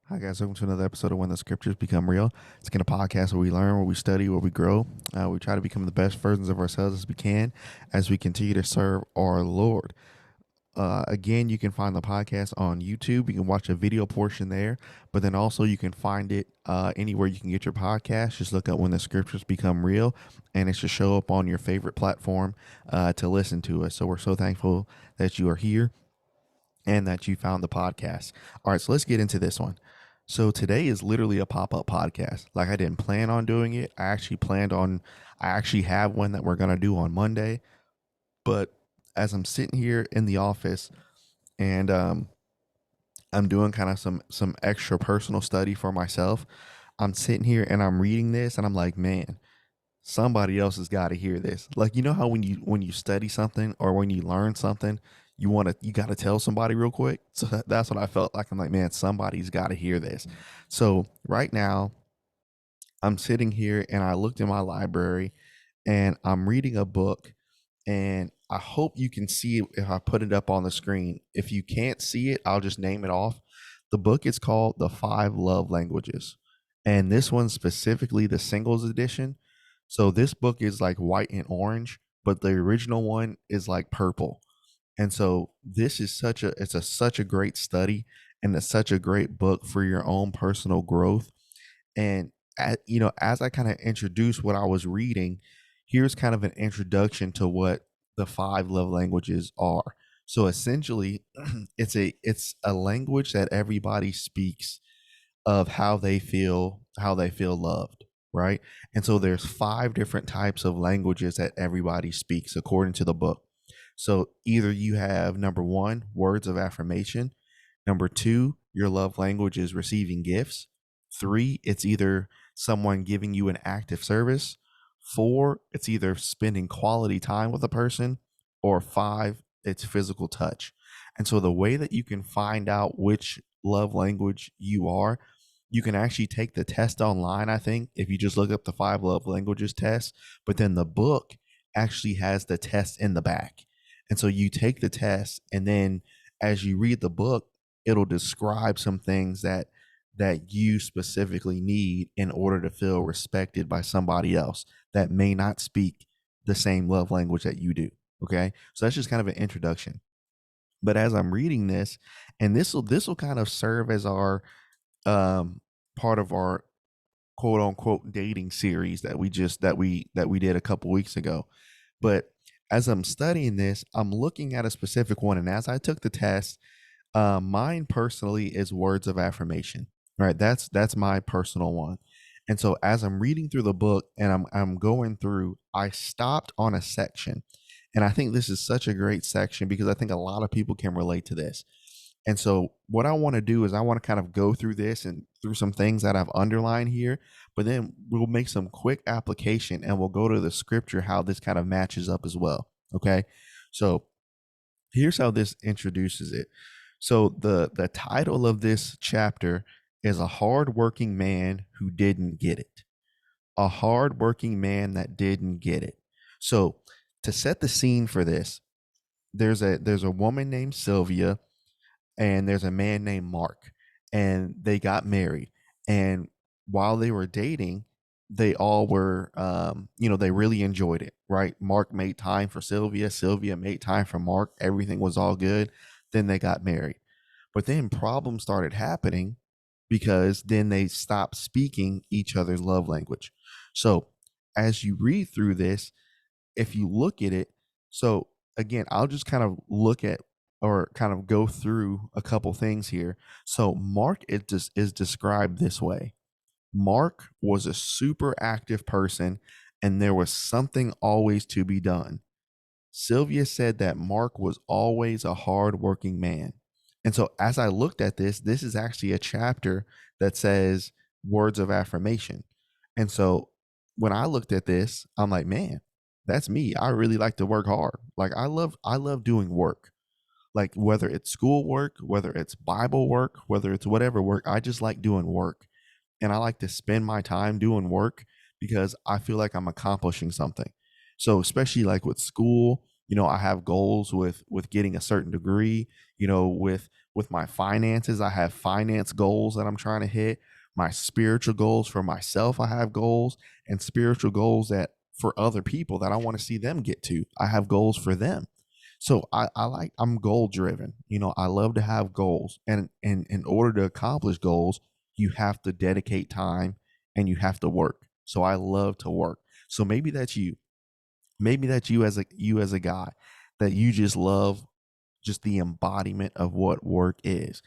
Hi, guys. Welcome to another episode of When the Scriptures Become Real. It's kind of podcast where we learn, where we study, where we grow. We try to become the best versions of ourselves as we can as we continue to serve our Lord. Again, you can find the podcast on YouTube. You can watch a video portion there, but then also you can find it anywhere you can get your podcast. Just look up When the Scriptures Become Real, and it should show up on your favorite platform to listen to us. So we're so thankful that you are here and that you found the podcast. All right, so let's get into this one. So today is literally a pop-up podcast. Like, I didn't plan on doing it. I actually have one that we're going to do on Monday. But as I'm sitting here in the office and I'm doing kind of some extra personal study for myself, I'm sitting here and I'm reading this and I'm like, man, somebody else has got to hear this. Like, you know how when you study something or when you learn something, you got to tell somebody real quick. So that's what I felt like. I'm like, man, somebody's got to hear this. So right now I'm sitting here and I looked in my library and I'm reading a book, and I hope you can see it if I put it up on the screen. If you can't see it, I'll just name it off. The book is called The Five Love Languages. And this one specifically the singles edition. So this book is like white and orange, but the original one is like purple. And so this is such a great study, and it's such a great book for your own personal growth. And as I kind of introduce what I was reading, here's kind of an introduction to what the five love languages are. So essentially, it's a language that everybody speaks of how they feel loved, right? And so there's five different types of languages that everybody speaks according to the book. So either you have number one, words of affirmation. Number two, your love language is receiving gifts. Three, it's either someone giving you an active service. Four, it's either spending quality time with a person. Or five, it's physical touch. And so the way that you can find out which love language you are, you can actually take the test online, I think, if you just look up the five love languages test. But then the book actually has the test in the back. And so you take the test, and then as you read the book, it'll describe some things that you specifically need in order to feel respected by somebody else that may not speak the same love language that you do. Okay. So that's just kind of an introduction. But as I'm reading this, and this will kind of serve as our um part of our quote unquote dating series that we did a couple weeks ago. But as I'm studying this, I'm looking at a specific one, and as I took the test, mine personally is words of affirmation. Right, that's my personal one. And so as I'm reading through the book and I'm going through, I stopped on a section, and I think this is such a great section because I think a lot of people can relate to this. And so what I want to do is I want to kind of go through this and through some things that I've underlined here, but then we'll make some quick application and we'll go to the scripture how this kind of matches up as well. Okay. So here's how this introduces it. So the title of this chapter is A Hardworking Man Who Didn't Get It. A hardworking man that didn't get it. So to set the scene for this, there's a woman named Sylvia and there's a man named Mark, and they got married. And while they were dating, they all were, they really enjoyed it, right? Mark made time for Sylvia, Sylvia made time for Mark. Everything was all good. Then they got married. But then problems started happening because then they stopped speaking each other's love language. So as you read through this, if you look at it, so again, I'll just kind of look at or kind of go through a couple things here. So Mark is described this way. Mark was a super active person and there was something always to be done. Sylvia said that Mark was always a hardworking man. And so as I looked at this is actually a chapter that says words of affirmation. And so when I looked at this, I'm like, man, that's me. I really like to work hard. Like I love doing work. Like whether it's school work, whether it's Bible work, whether it's whatever work, I just like doing work. And I like to spend my time doing work because I feel like I'm accomplishing something. So especially like with school, I have goals with getting a certain degree, with with my finances. I have finance goals that I'm trying to hit. My spiritual goals for myself, I have goals, and spiritual goals that for other people that I want to see them get to. I have goals for them. So I'm goal driven. I love to have goals. And in order to accomplish goals, you have to dedicate time and you have to work. So I love to work. So maybe that's you. Maybe that's you as a guy, that you just love just the embodiment of what work is.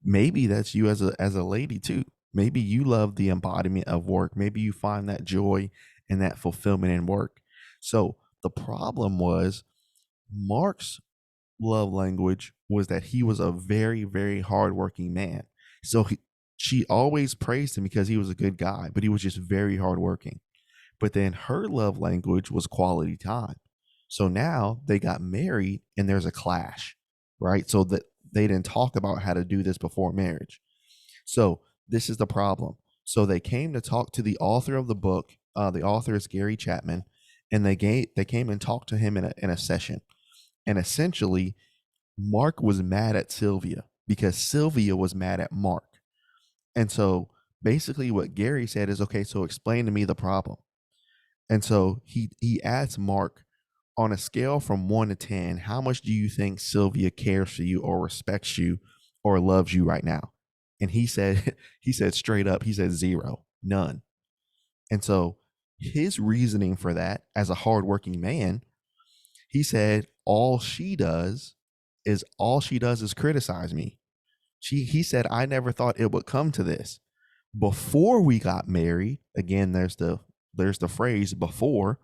Maybe that's you as a lady too. Maybe you love the embodiment of work. Maybe you find that joy and that fulfillment in work. So the problem was, Mark's love language was that he was a very, very hardworking man. So she always praised him because he was a good guy, but he was just very hardworking. But then her love language was quality time. So now they got married and there's a clash, right? So that they didn't talk about how to do this before marriage. So this is the problem. So they came to talk to the author of the book. The author is Gary Chapman, and they came and talked to him in a session. And essentially, Mark was mad at Sylvia because Sylvia was mad at Mark. And so basically, what Gary said is, okay, so explain to me the problem. And so he asked Mark, on a scale from 1 to 10, how much do you think Sylvia cares for you or respects you or loves you right now? And he said, he said straight up, he said 0, none. And so his reasoning for that, as a hardworking man, he said, all she does is criticize me. He said, I never thought it would come to this. Before we got married, again, there's the phrase before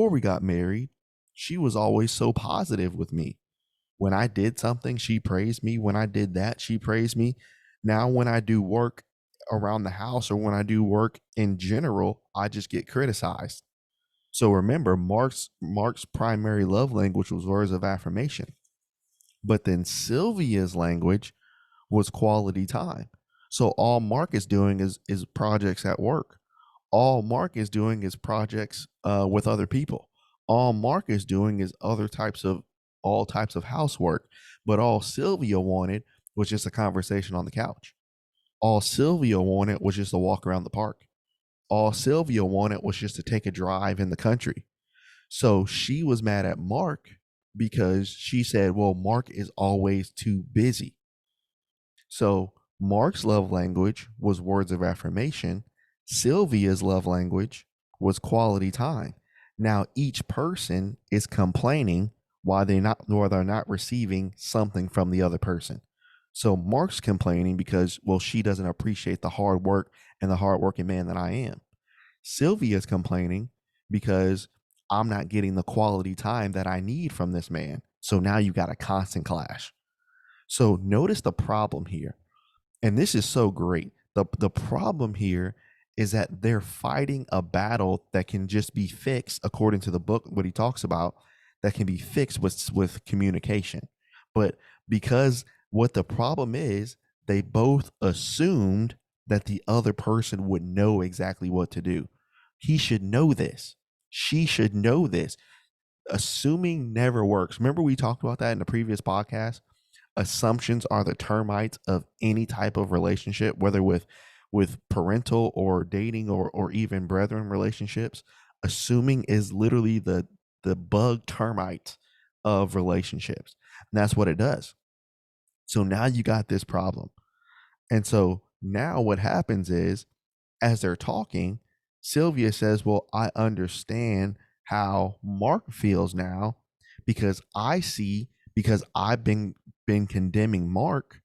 we got married, she was always so positive with me. When I did something, she praised me. When I did that, she praised me. Now, when I do work around the house or when I do work in general, I just get criticized. So remember, Mark's primary love language was words of affirmation. But then Sylvia's language was quality time. So all Mark is doing is projects at work. All Mark is doing is projects with other people. All Mark is doing is all types of housework. But all Sylvia wanted was just a conversation on the couch. All Sylvia wanted was just a walk around the park. All Sylvia wanted was just to take a drive in the country. So she was mad at Mark because she said, well, Mark is always too busy. So Mark's love language was words of affirmation. Sylvia's love language was quality time. Now each person is complaining why they're not receiving something from the other person. So Mark's complaining because, well, she doesn't appreciate the hard work and the hardworking man that I am. Sylvia's complaining because I'm not getting the quality time that I need from this man. So now you got a constant clash. So notice the problem here. And this is so great. The problem here is that they're fighting a battle that can just be fixed, according to the book, what he talks about, that can be fixed with communication. But because what the problem is, they both assumed that the other person would know exactly what to do. He should know this. She should know this. Assuming never works. Remember, we talked about that in the previous podcast. Assumptions are the termites of any type of relationship, whether with parental or dating or even brethren relationships. Assuming is literally the bug termite of relationships. And that's what it does. So now you got this problem. And so now what happens is, as they're talking, Sylvia says, well, I understand how Mark feels now because I've been condemning Mark.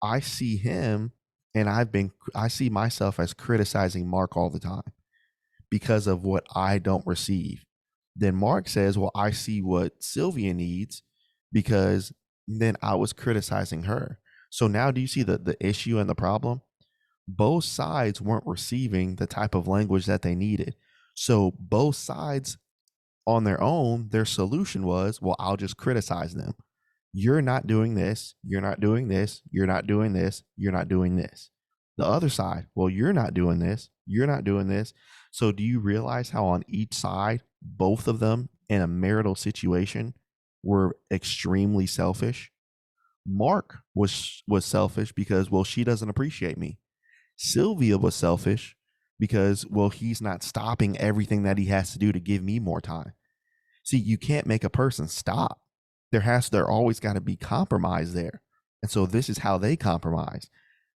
I see him and I see myself as criticizing Mark all the time because of what I don't receive. Then Mark says, well, I see what Sylvia needs because then I was criticizing her. So now do you see the issue and the problem? Both sides weren't receiving the type of language that they needed. So both sides on their own, their solution was, well, I'll just criticize them. You're not doing this. You're not doing this. You're not doing this. You're not doing this. The other side, well, you're not doing this. You're not doing this. So do you realize how on each side, both of them in a marital situation were extremely selfish? Mark was selfish because, well, she doesn't appreciate me. Sylvia was selfish because, well, he's not stopping everything that he has to do to give me more time. See, you can't make a person stop. There always got to be compromise there. And so this is how they compromise.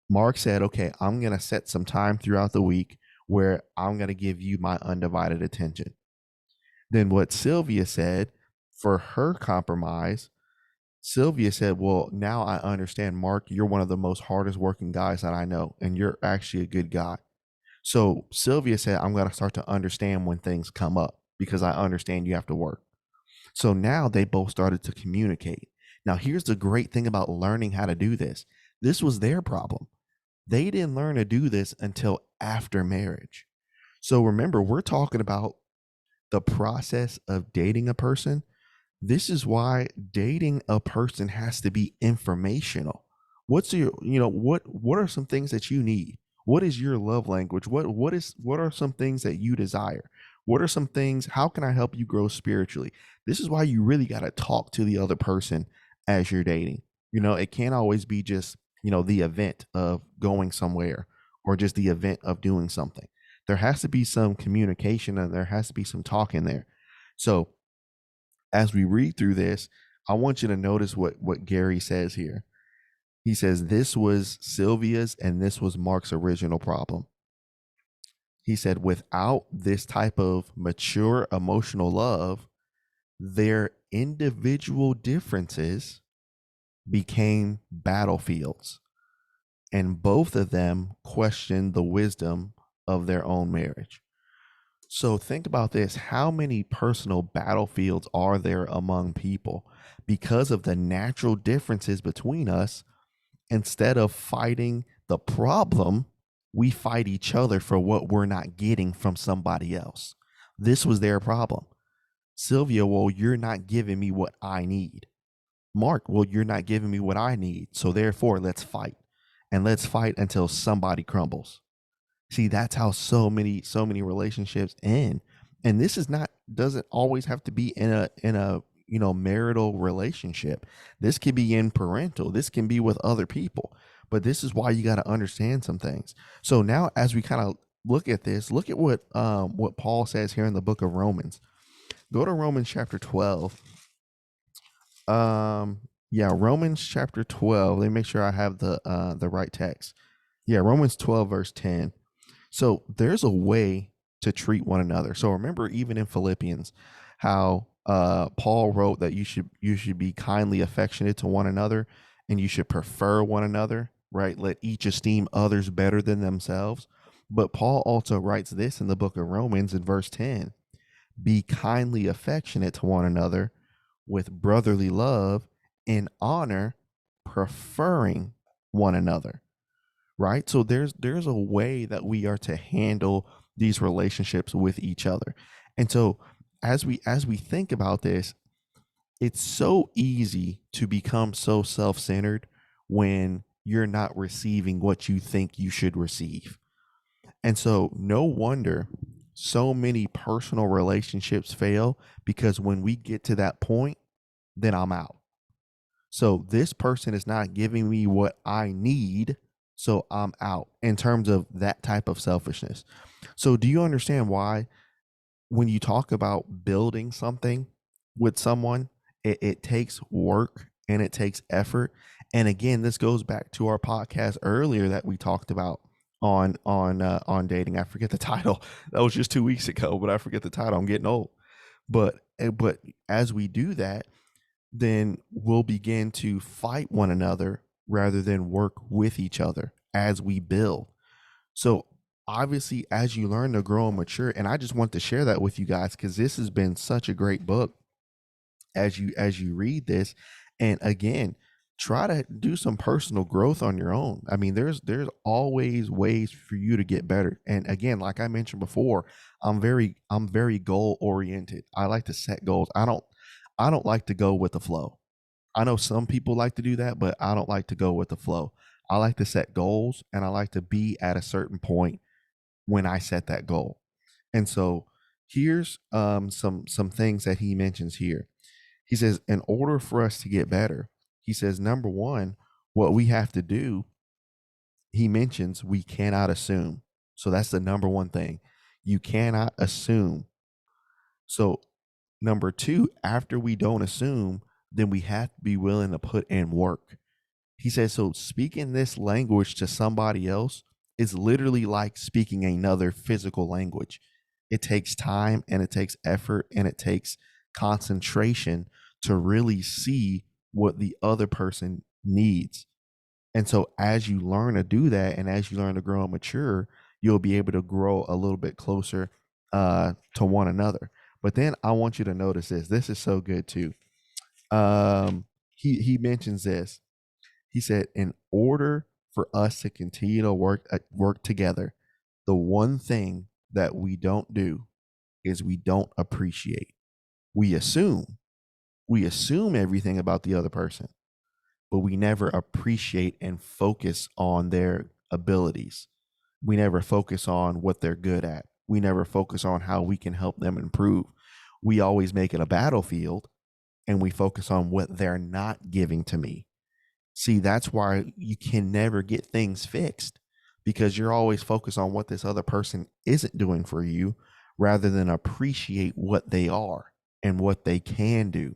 Mark said, okay, I'm going to set some time throughout the week where I'm going to give you my undivided attention. Then what Sylvia said for her compromise, Sylvia said, well, now I understand, Mark, you're one of the most hardest working guys that I know, and you're actually a good guy. So Sylvia said, I'm going to start to understand when things come up because I understand you have to work. So now they both started to communicate. Now, here's the great thing about learning how to do this. This was their problem. They didn't learn to do this until after marriage. So remember, we're talking about the process of dating a person. This is why dating a person has to be informational. What's your, what are some things that you need? What is your love language? What are some things that you desire? What are some things, how can I help you grow spiritually? This is why you really got to talk to the other person as you're dating. It can't always be just, the event of going somewhere or just the event of doing something. There has to be some communication and there has to be some talk in there. So as we read through this, I want you to notice what Gary says here. He says this was Sylvia's and this was Mark's original problem. He said without this type of mature emotional love, their individual differences became battlefields, and both of them questioned the wisdom of their own marriage. So think about this. How many personal battlefields are there among people because of the natural differences between us? Instead of fighting the problem, we fight each other for what we're not getting from somebody else. This was their problem. Sylvia, well, you're not giving me what I need. Mark, well, you're not giving me what I need. So therefore, let's fight. And let's fight until somebody crumbles. See, that's how so many relationships end. And this is not doesn't always have to be in a marital relationship. This can be in parental. This can be with other people. But this is why you got to understand some things. So now as we kind of look at this, look at what Paul says here in the book of Romans. Go to Romans chapter 12. Romans chapter 12. Let me make sure I have the right text. Yeah, Romans 12 verse 10. So there's a way to treat one another. So remember, even in Philippians, how Paul wrote that you should be kindly affectionate to one another, and you should prefer one another, right? Let each esteem others better than themselves. But Paul also writes this in the book of Romans in verse 10: be kindly affectionate to one another with brotherly love and honor, preferring one another. Right? So there's a way that we are to handle these relationships with each other. And so as we think about this, it's so easy to become so self-centered when you're not receiving what you think you should receive. And so no wonder so many personal relationships fail, because when we get to that point, then I'm out. So this person is not giving me what I need, so I'm out, in terms of that type of selfishness. So do you understand why when you talk about building something with someone, it takes work and it takes effort? And again, this goes back to our podcast earlier that we talked about on dating. I forget the title. That was just 2 weeks ago, but I forget the title. I'm getting old. But as we do that, then we'll begin to fight one another rather than work with each other as we build. So obviously, as you learn to grow and mature, and I just want to share that with you guys because this has been such a great book as you read this. And again, try to do some personal growth on your own. I mean, there's always ways for you to get better. And again, like I mentioned before, I'm very goal oriented. I like to set goals. I don't like to go with the flow. I know some people like to do that, but I don't like to go with the flow. I like to set goals, and I like to be at a certain point when I set that goal. And so here's some things that he mentions here. He says, in order for us to get better, He says, number one, what we have to do, he mentions we cannot assume. So that's the number one thing. You cannot assume. So, number two, after we don't assume, then we have to be willing to put in work. He says, so speaking this language to somebody else is literally like speaking another physical language. It takes time and it takes effort and it takes concentration to really see what the other person needs. And so as you learn to do that and as you learn to grow and mature, you'll be able to grow a little bit closer to one another. But then I want you to notice this. This is so good too. He mentions this. He said, in order for us to continue to work together, the one thing that we don't do is we don't appreciate. We assume everything about the other person, but we never appreciate and focus on their abilities. We never focus on what they're good at. We never focus on how we can help them improve. We always make it a battlefield and we focus on what they're not giving to me. See, that's why you can never get things fixed, because you're always focused on what this other person isn't doing for you rather than appreciate what they are and what they can do.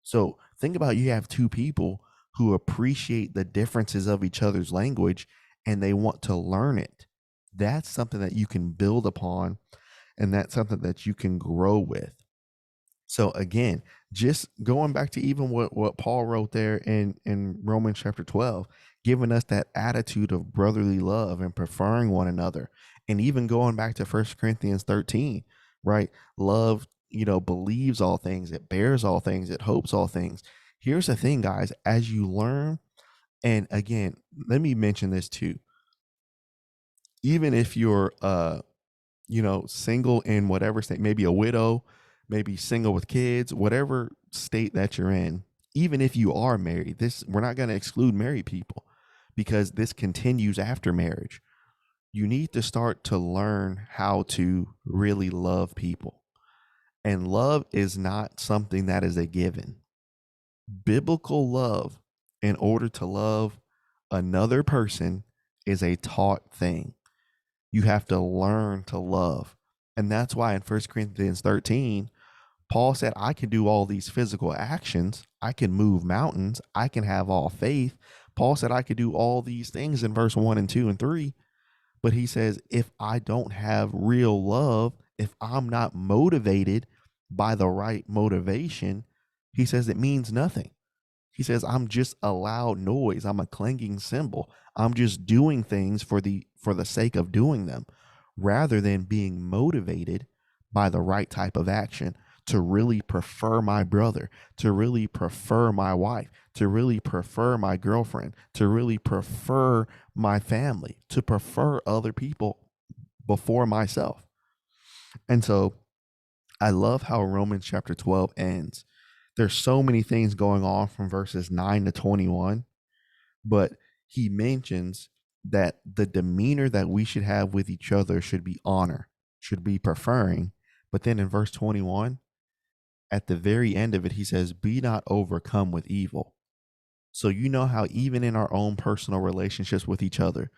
So think about, you have two people who appreciate the differences of each other's language and they want to learn it. That's something that you can build upon, and that's something that you can grow with. So again, just going back to even what Paul wrote there in Romans chapter 12, giving us that attitude of brotherly love and preferring one another. And even going back to 1 Corinthians 13, right? Love, believes all things, it bears all things, it hopes all things. Here's the thing, guys, as you learn, and again, let me mention this too. Even if you're single in whatever state, maybe a widow, maybe single with kids, whatever state that you're in, even if you are married, we're not going to exclude married people because this continues after marriage. You need to start to learn how to really love people. And love is not something that is a given. Biblical love, in order to love another person, is a taught thing. You have to learn to love. And that's why in 1 Corinthians 13, Paul said, I can do all these physical actions. I can move mountains. I can have all faith. Paul said I could do all these things in verse 1 and 2 and 3. But he says, if I don't have real love, if I'm not motivated by the right motivation, he says it means nothing. He says, I'm just a loud noise. I'm a clanging cymbal. I'm just doing things for the sake of doing them, rather than being motivated by the right type of action to really prefer my brother, to really prefer my wife, to really prefer my girlfriend, to really prefer my family, to prefer other people before myself. And so I love how Romans chapter 12 ends. There's so many things going on from verses 9 to 21, but he mentions that the demeanor that we should have with each other should be honor, should be preferring. But then in verse 21, at the very end of it, he says, be not overcome with evil. So you know how even in our own personal relationships with each other,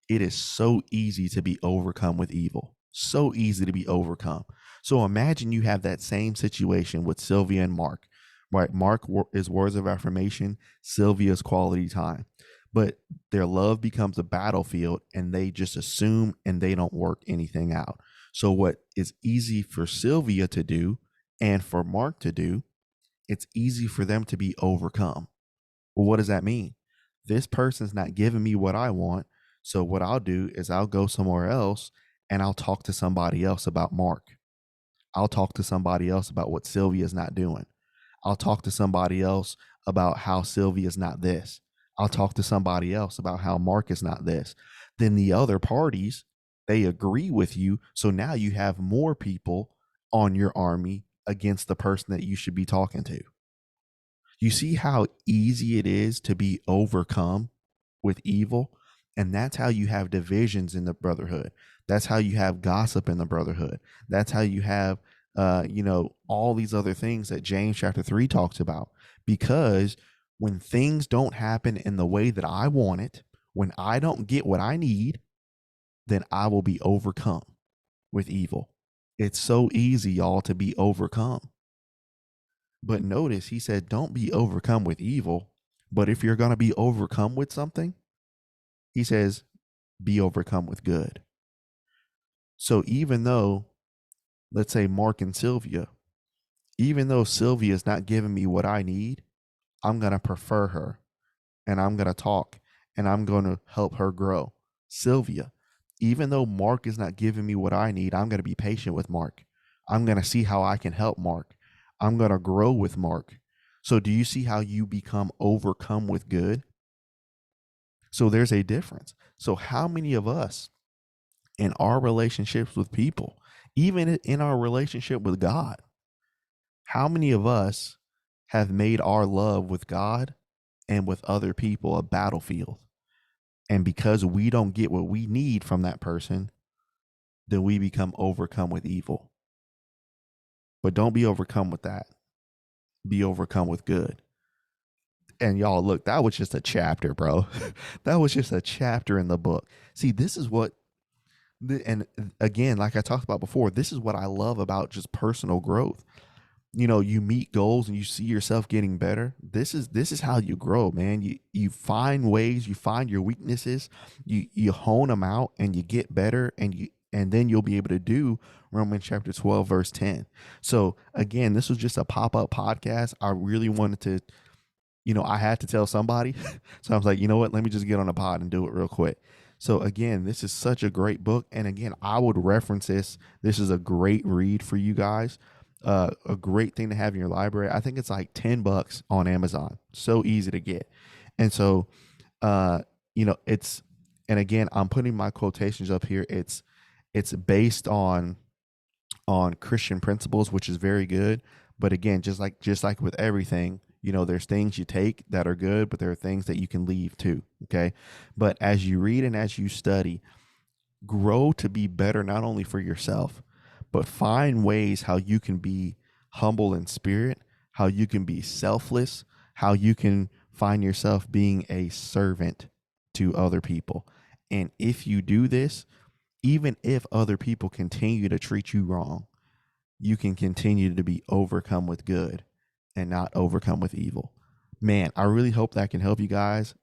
it is so easy to be overcome with evil. So easy to be overcome. So imagine you have that same situation with Sylvia and Mark, right? Mark is words of affirmation, Sylvia's quality time. But their love becomes a battlefield and they just assume and they don't work anything out. So what is easy for Sylvia to do and for Mark to do, it's easy for them to be overcome. Well, what does that mean? This person's not giving me what I want. So what I'll do is I'll go somewhere else and I'll talk to somebody else about Mark. I'll talk to somebody else about what Sylvia's not doing. I'll talk to somebody else about how Sylvia's not this. I'll talk to somebody else about how Mark is not this. Then the other parties, they agree with you. So now you have more people on your army against the person that you should be talking to. You see how easy it is to be overcome with evil? And that's how you have divisions in the brotherhood. That's how you have gossip in the brotherhood. That's how you have, all these other things that James chapter 3 talks about, because When things don't happen in the way that I want it, when I don't get what I need, then I will be overcome with evil. It's so easy, y'all, to be overcome. But notice he said, don't be overcome with evil. But if you're going to be overcome with something, he says, be overcome with good. So even though, let's say Mark and Sylvia, even though Sylvia is not giving me what I need, I'm going to prefer her and I'm going to talk and I'm going to help her grow. Sylvia, even though Mark is not giving me what I need, I'm going to be patient with Mark. I'm going to see how I can help Mark. I'm going to grow with Mark. So do you see how you become overcome with good? So there's a difference. So how many of us in our relationships with people, even in our relationship with God, how many of us have made our love with God and with other people a battlefield? And because we don't get what we need from that person, then we become overcome with evil. But don't be overcome with that. Be overcome with good. And y'all, look, that was just a chapter, bro. That was just a chapter in the book. See, this is what, and again, like I talked about before, this is what I love about just personal growth. You meet goals and you see yourself getting better. This is how you grow, man. You find ways, you find your weaknesses, you hone them out and you get better, and then you'll be able to do Romans chapter 12 verse 10. So again, this was just a pop-up podcast. I really wanted to, I had to tell somebody. So I was like, you know what? Let me just get on a pod and do it real quick. So again, this is such a great book. And again, I would reference this. This is a great read for you guys. A great thing to have in your library. I think it's like $10 on Amazon. So easy to get. And so, uh, and again, I'm putting my quotations up here. It's based on Christian principles, which is very good. But again, just like with everything, there's things you take that are good, but there are things that you can leave too. Okay. But as you read and as you study, grow to be better, not only for yourself, but find ways how you can be humble in spirit, how you can be selfless, how you can find yourself being a servant to other people. And if you do this, even if other people continue to treat you wrong, you can continue to be overcome with good and not overcome with evil. Man, I really hope that can help you guys.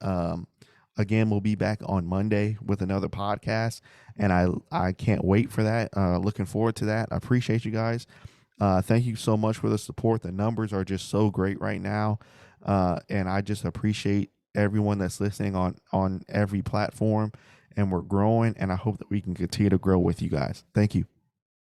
Again, we'll be back on Monday with another podcast, and I can't wait for that. Looking forward to that. I appreciate you guys. Thank you so much for the support. The numbers are just so great right now, and I just appreciate everyone that's listening on every platform. And we're growing, and I hope that we can continue to grow with you guys. Thank you.